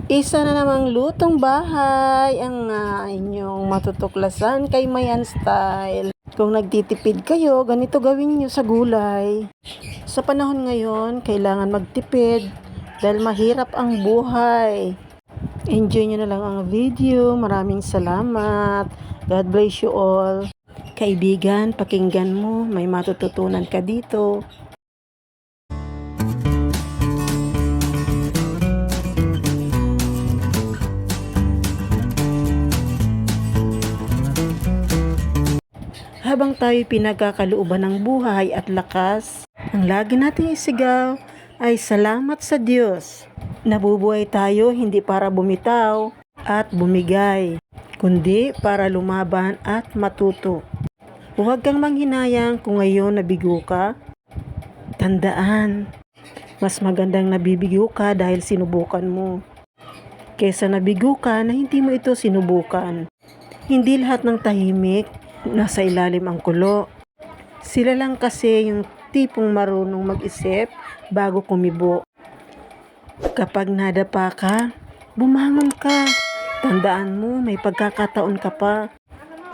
Isa na namang lutong bahay ang inyong matutuklasan kay Mayan Style. Kung nagtitipid kayo, ganito gawin nyo sa gulay. Sa panahon ngayon, kailangan magtipid dahil mahirap ang buhay. Enjoy nyo na lang ang video. Maraming salamat. God bless you all. Kaibigan, pakinggan mo. May matututunan ka dito. Habang tayo pinagkakalooban ng buhay at lakas, ang lagi nating isigaw ay salamat sa Diyos. Nabubuhay tayo hindi para bumitaw at bumigay, kundi para lumaban at matuto. Huwag kang manghinayang kung ngayon nabigo ka. Tandaan, mas magandang nabibigo ka dahil sinubukan mo, kesa nabigo ka na hindi mo ito sinubukan. Hindi lahat ng tahimik nasa ilalim ang kulo. Sila lang kasi yung tipong marunong mag-isip bago kumibo. Kapag nadapa ka, bumangon ka. Tandaan mo, may pagkakataon ka pa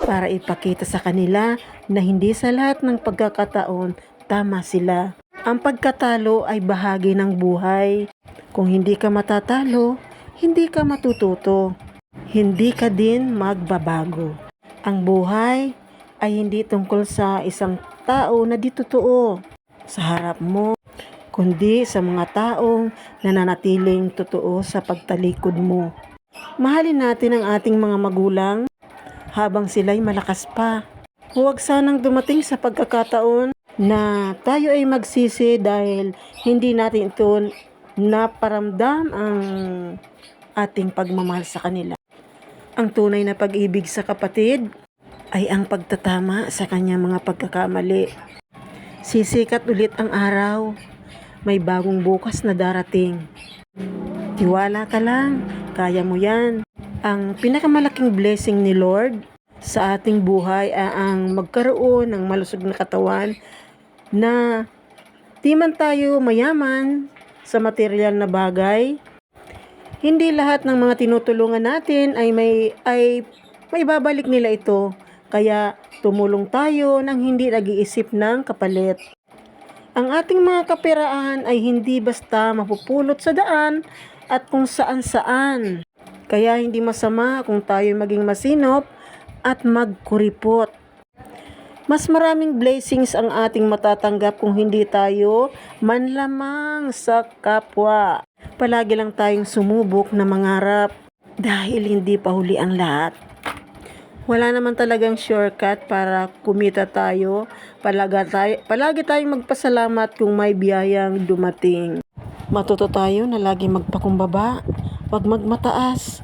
para ipakita sa kanila na hindi sa lahat ng pagkakataon tama sila. Ang pagkatalo ay bahagi ng buhay. Kung hindi ka matatalo, hindi ka matututo. Hindi ka din magbabago. Ang buhay ay hindi tungkol sa isang tao na di totoo sa harap mo, kundi sa mga taong nananatiling totoo sa pagtalikod mo. Mahalin natin ang ating mga magulang habang sila'y malakas pa. Huwag sanang dumating sa pagkakataon na tayo ay magsisi dahil hindi natin ito naparamdam ang ating pagmamahal sa kanila. Ang tunay na pag-ibig sa kapatid ay ang pagtatama sa kanyang mga pagkakamali. Sisikat ulit ang araw. May bagong bukas na darating. Tiwala ka lang, kaya mo yan. Ang pinakamalaking blessing ni Lord sa ating buhay ay ang magkaroon ng malusog na katawan na di man tayo mayaman sa material na bagay. Hindi lahat ng mga tinutulungan natin ay may babalik nila ito. Kaya tumulong tayo nang hindi nag-iisip ng kapalit. Ang ating mga kapiraan ay hindi basta mapupulot sa daan at kung saan-saan. Kaya hindi masama kung tayo maging masinop at magkuripot. Mas maraming blessings ang ating matatanggap kung hindi tayo manlamang sa kapwa. Palagi lang tayong sumubok na mangarap dahil hindi pa huli ang lahat. Wala naman talagang shortcut para kumita tayo. Palagi tayong magpasalamat kung may biyayang dumating. Matuto tayo na lagi magpakumbaba, wag magmataas.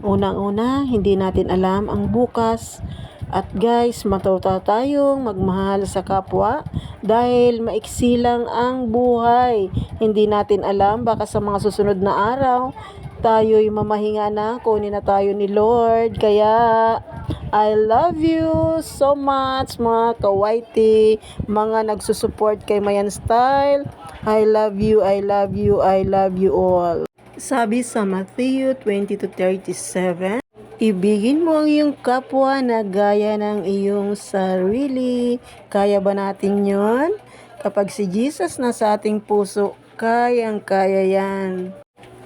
Unang-una, hindi natin alam ang bukas. At guys, matuto tayong magmahal sa kapwa dahil maiksi lang ang buhay. Hindi natin alam, baka sa mga susunod na araw, tayo'y mamahinga na, kunin na tayo ni Lord. Kaya, I love you so much mga kawaiti, mga nagsusupport kay Mayan Style. I love you, I love you, I love you all. Sabi sa Matthew 20:37, ibigin mo ang iyong kapwa na gaya ng iyong sarili. Kaya ba natin yon? Kapag si Jesus nasa ating puso, kayang-kaya yan.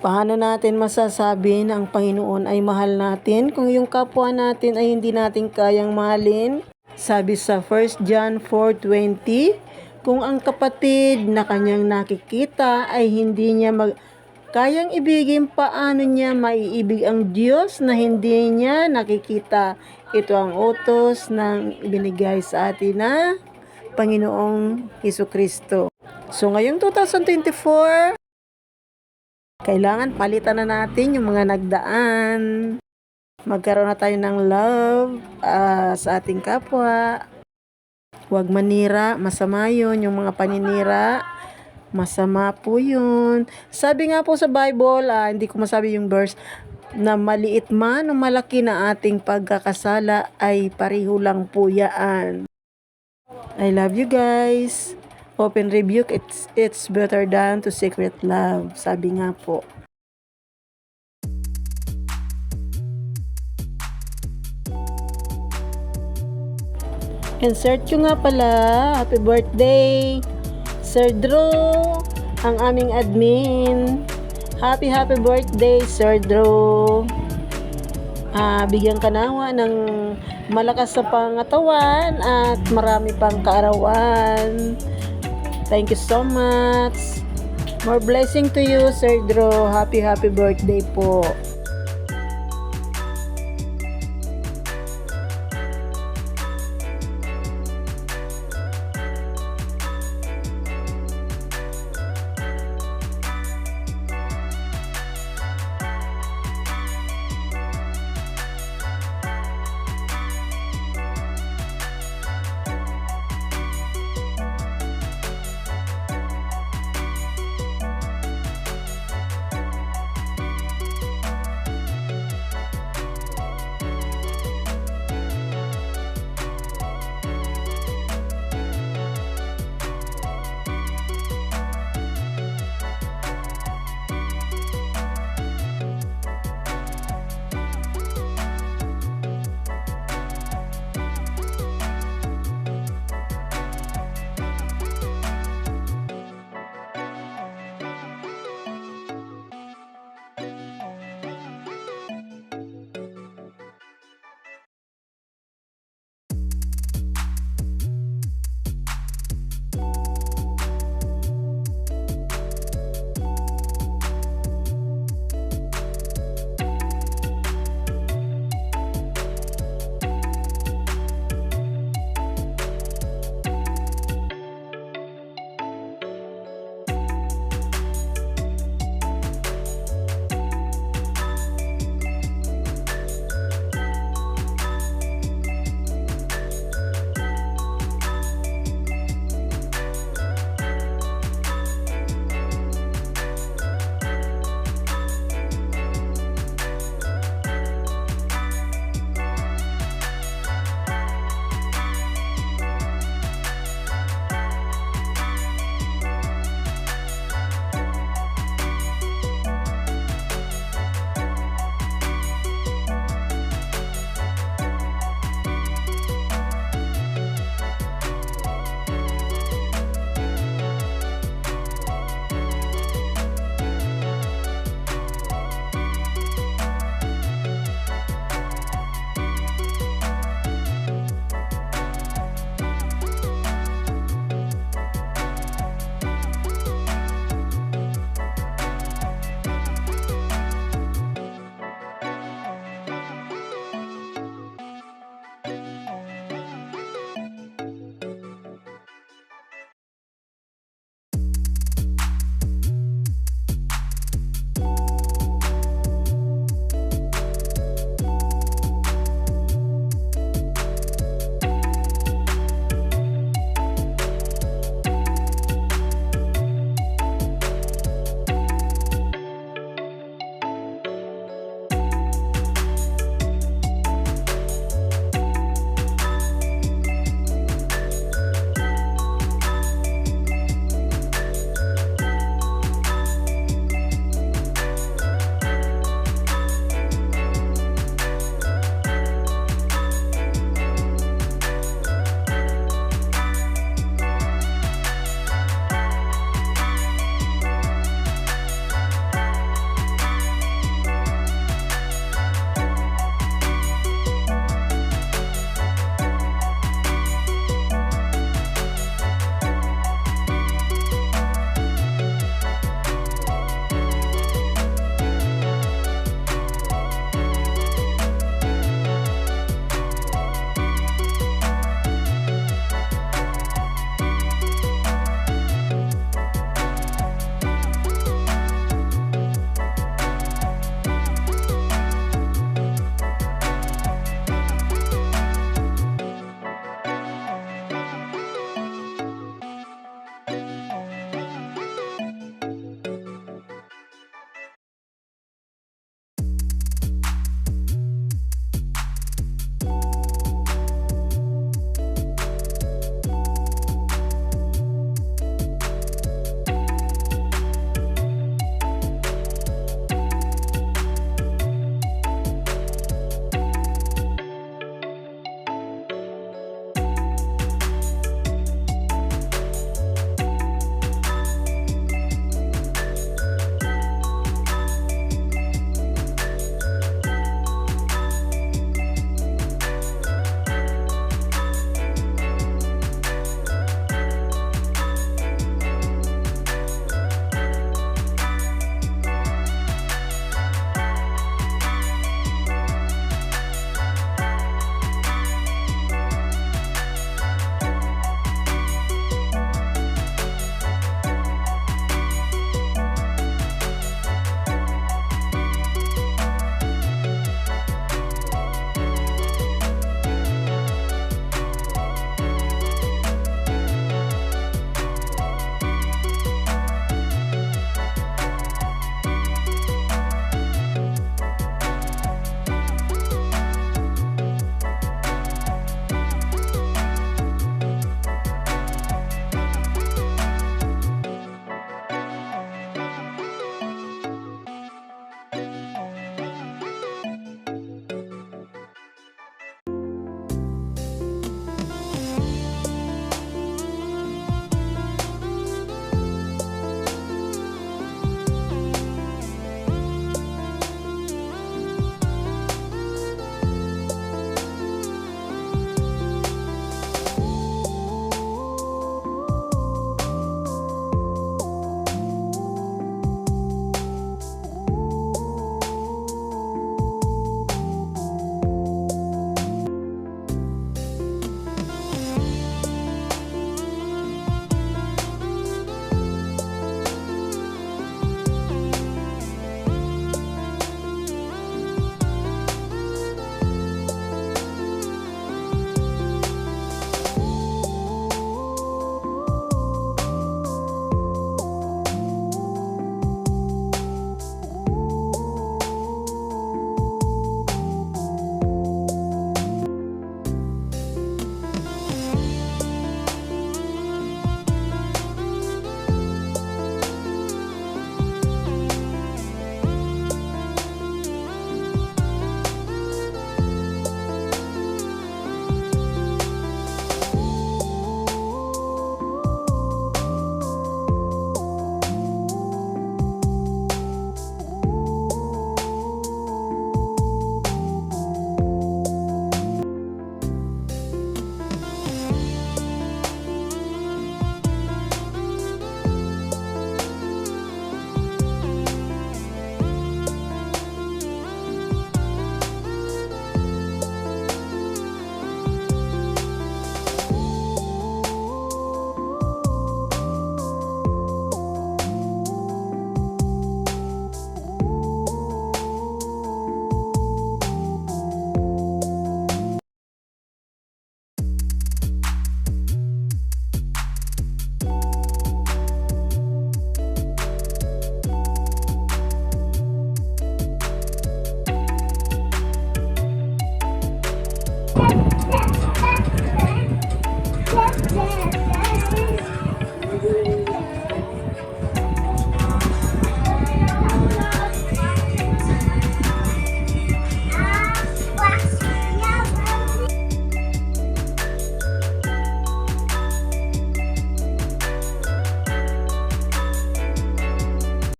Paano natin masasabi na ang Panginoon ay mahal natin kung yung kapwa natin ay hindi natin kayang mahalin? Sabi sa 1 John 4:20, kung ang kapatid na kanyang nakikita ay hindi niya kayang ibigin, paano niya maiibig ang Diyos na hindi niya nakikita? Ito ang utos ng binigay sa atin na Panginoong Hesukristo. So ngayong 2024, kailangan palitan na natin yung mga nagdaan. Magkaroon na tayo ng love sa ating kapwa. Huwag manira, masama yun. Yung mga paninira, masama po yun. Sabi nga po sa Bible, hindi ko masabi yung verse, na maliit man o malaki na ating pagkakasala ay pareho lang po yan. I love you guys. Open rebuke, it's better than to secret love. Sabi nga po. Insert ko nga pala, happy birthday, Sir Drew, ang aming admin. Happy birthday, Sir Drew. Bigyan ka nawa ng malakas sa pangatawan at marami pang kaarawan. Thank you so much. More blessing to you, Sir Drew. Happy birthday po.